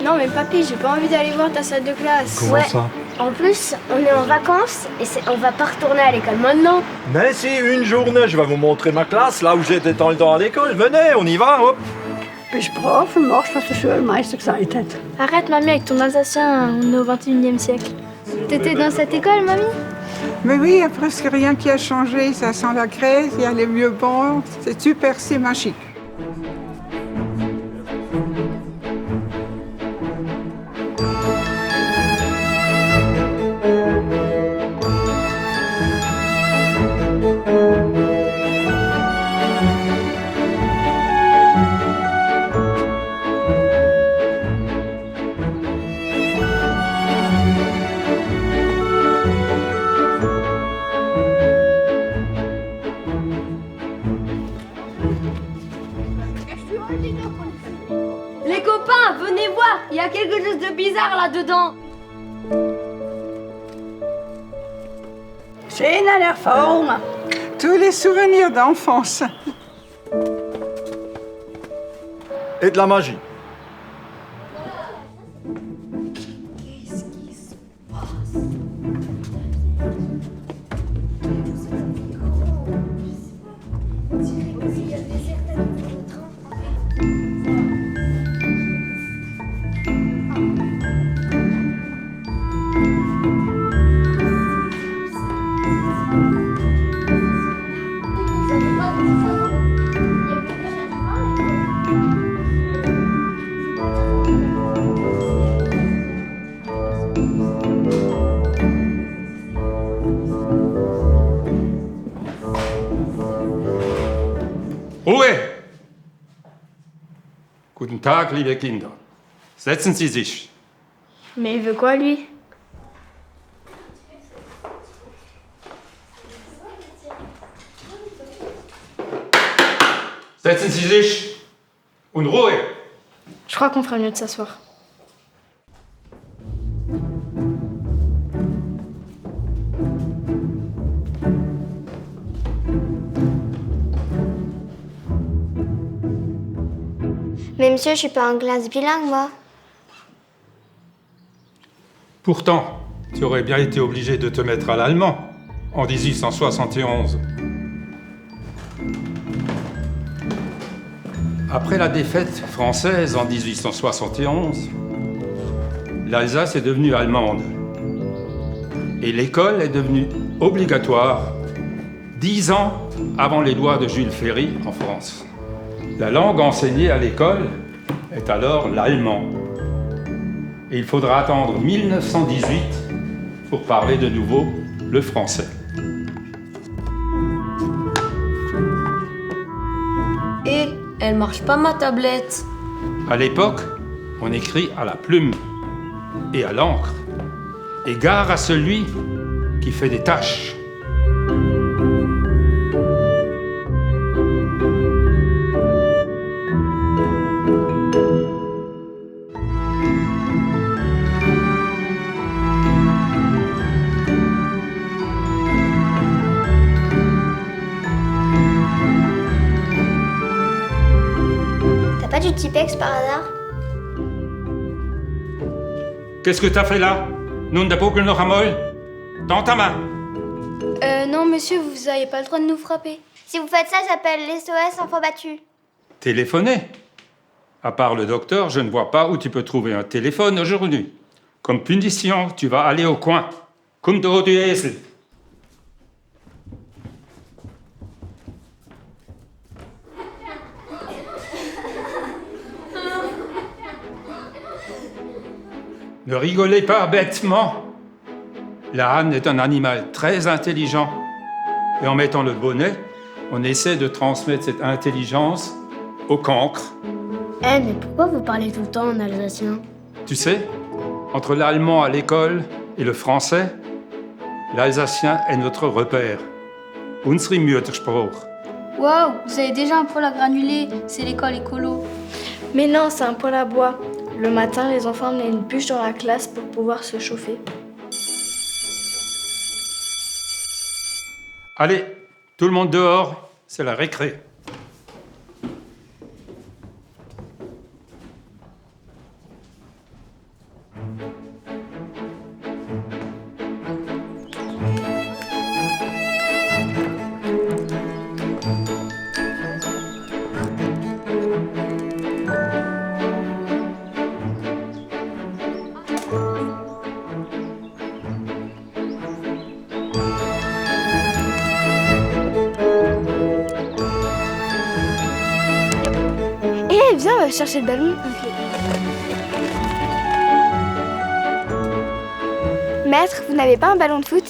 Non mais papy, j'ai pas envie d'aller voir ta salle de classe. Comment ça? En plus, on est en vacances et on va pas retourner à l'école maintenant. Mais si, une journée, je vais vous montrer ma classe, là où j'étais tant le temps à l'école. Venez, on y va, hop. Bist brav und machst, was der Schulmeister gesagt hat. Arrête mamie avec ton alsacien, on est au 21e siècle. T'étais dans cette école, mamie? Mais oui, il n'y a presque rien qui a changé. Ça sent la craie, il y a les vieux bancs. C'est super, c'est magique. Les copains, venez voir, il y a quelque chose de bizarre là-dedans. Schöne Erfahrungen. Tous les souvenirs d'enfance. Et de la magie. Ruhe! Guten Tag, liebe Kinder. Setzen Sie sich. Mais il veut quoi lui? Setzen Sie sich und Ruhe! Je crois qu'on ferait mieux de s'asseoir. Mais monsieur, je suis pas en classe bilingue, moi. Pourtant, tu aurais bien été obligé de te mettre à l'allemand en 1871. Après la défaite française en 1871, l'Alsace est devenue allemande. Et l'école est devenue obligatoire 10 ans avant les lois de Jules Ferry en France. La langue enseignée à l'école est alors l'allemand. Et il faudra attendre 1918 pour parler de nouveau le français. Et elle marche pas ma tablette. À l'époque, on écrit à la plume et à l'encre. Et gare à celui qui fait des taches. T'as pas du Tipex par hasard? Qu'est-ce que t'as fait là? Nun de Buckel noch einmal? Dans ta main. Non monsieur, vous avez pas le droit de nous frapper. Si vous faites ça, j'appelle l'SOS enfant battu. Téléphoner. À part le docteur, je ne vois pas où tu peux trouver un téléphone aujourd'hui. Comme punition, tu vas aller au coin. Komm du Esel. Ne rigolez pas bêtement. La âne est un animal très intelligent. Et en mettant le bonnet, on essaie de transmettre cette intelligence au cancre. Eh, mais pourquoi vous parlez tout le temps en alsacien? Tu sais, entre l'allemand à l'école et le français, l'alsacien est notre repère. Unsere Muttersprache. Waouh, vous avez déjà un poêle à granulés, c'est l'école écolo. Mais non, c'est un poêle à bois. Le matin, les enfants amenaient une bûche dans la classe pour pouvoir se chauffer. Allez, tout le monde dehors, c'est la récré. Viens, on va chercher le ballon. Maître, vous n'avez pas un ballon de foot?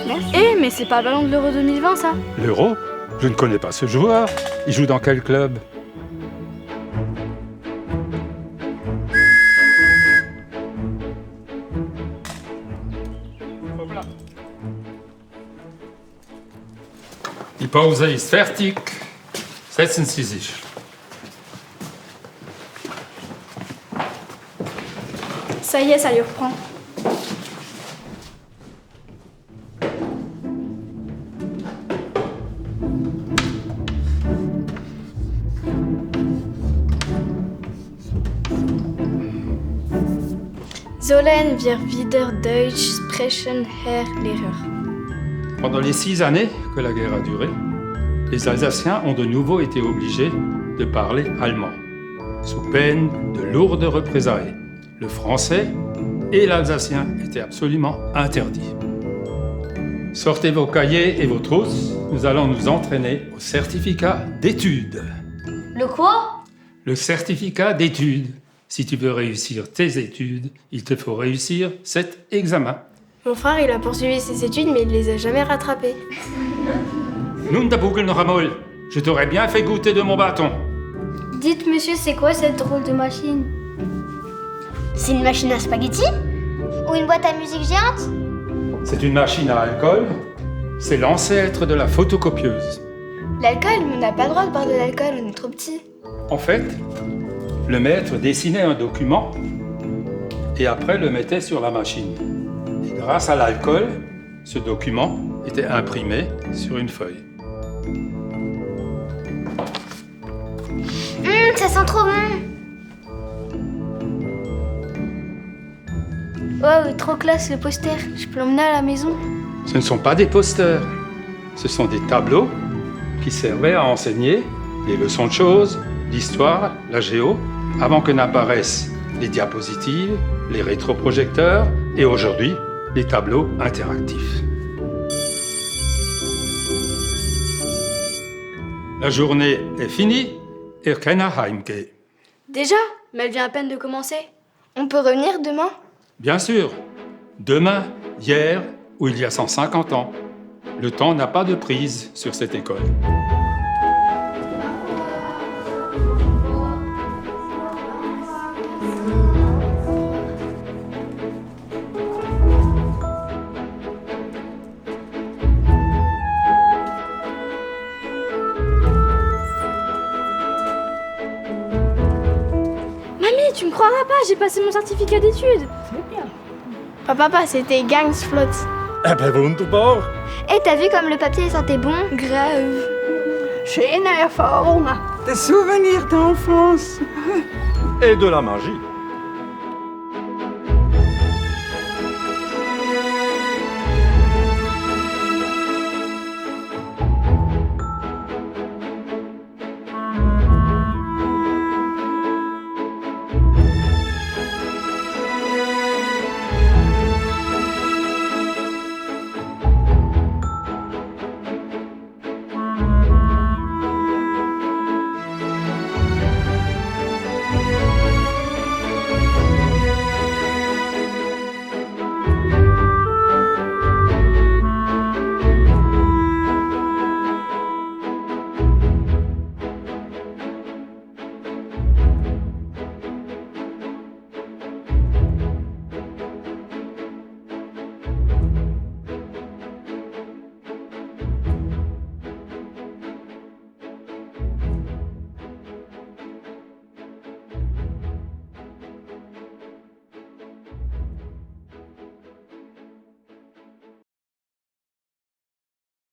Merci. Mais c'est pas le ballon de l'Euro 2020, ça. L'Euro? Je ne connais pas ce joueur. Il joue dans quel club? Die Pause ist fertig. Setzen Sie sich. Ça y est, ça lui reprend. Sollen wir wieder Deutsch sprechen, Herr Lehrer? Pendant les 6 années que la guerre a duré, les Alsaciens ont de nouveau été obligés de parler allemand, sous peine de lourdes représailles. Le français et l'alsacien étaient absolument interdits. Sortez vos cahiers et vos trousses, nous allons nous entraîner au certificat d'études. Le quoi? Le certificat d'études. Si tu veux réussir tes études, il te faut réussir cet examen. Mon frère, il a poursuivi ses études, mais il les a jamais rattrapées. Nun da Bugel noch einmal. Je t'aurais bien fait goûter de mon bâton. Dites, monsieur, c'est quoi cette drôle de machine? C'est une machine à spaghetti? Ou une boîte à musique géante? C'est une machine à alcool. C'est l'ancêtre de la photocopieuse. L'alcool? Mais on n'a pas le droit de boire de l'alcool, on est trop petits. En fait, le maître dessinait un document et après le mettait sur la machine. Et grâce à l'alcool, ce document était imprimé sur une feuille. Ça sent trop bon! Oh, trop classe le poster. Je peux l'emmener à la maison. Ce ne sont pas des posters, ce sont des tableaux qui servaient à enseigner les leçons de choses, l'histoire, la géo, avant que n'apparaissent les diapositives, les rétroprojecteurs et aujourd'hui, les tableaux interactifs. La journée est finie et kann nach Heim gehen. Déjà? Mais elle vient à peine de commencer. On peut revenir demain? Bien sûr, demain, hier ou il y a 150 ans. Le temps n'a pas de prise sur cette école. Tu me croiras pas, j'ai passé mon certificat d'études. C'est bien. Papa, c'était Gangsflot. Eh ben, wunderbar. Et t'as vu comme le papier sentait bon? Grave. Schöne Erfahrungen. Des souvenirs d'enfance. Et de la magie.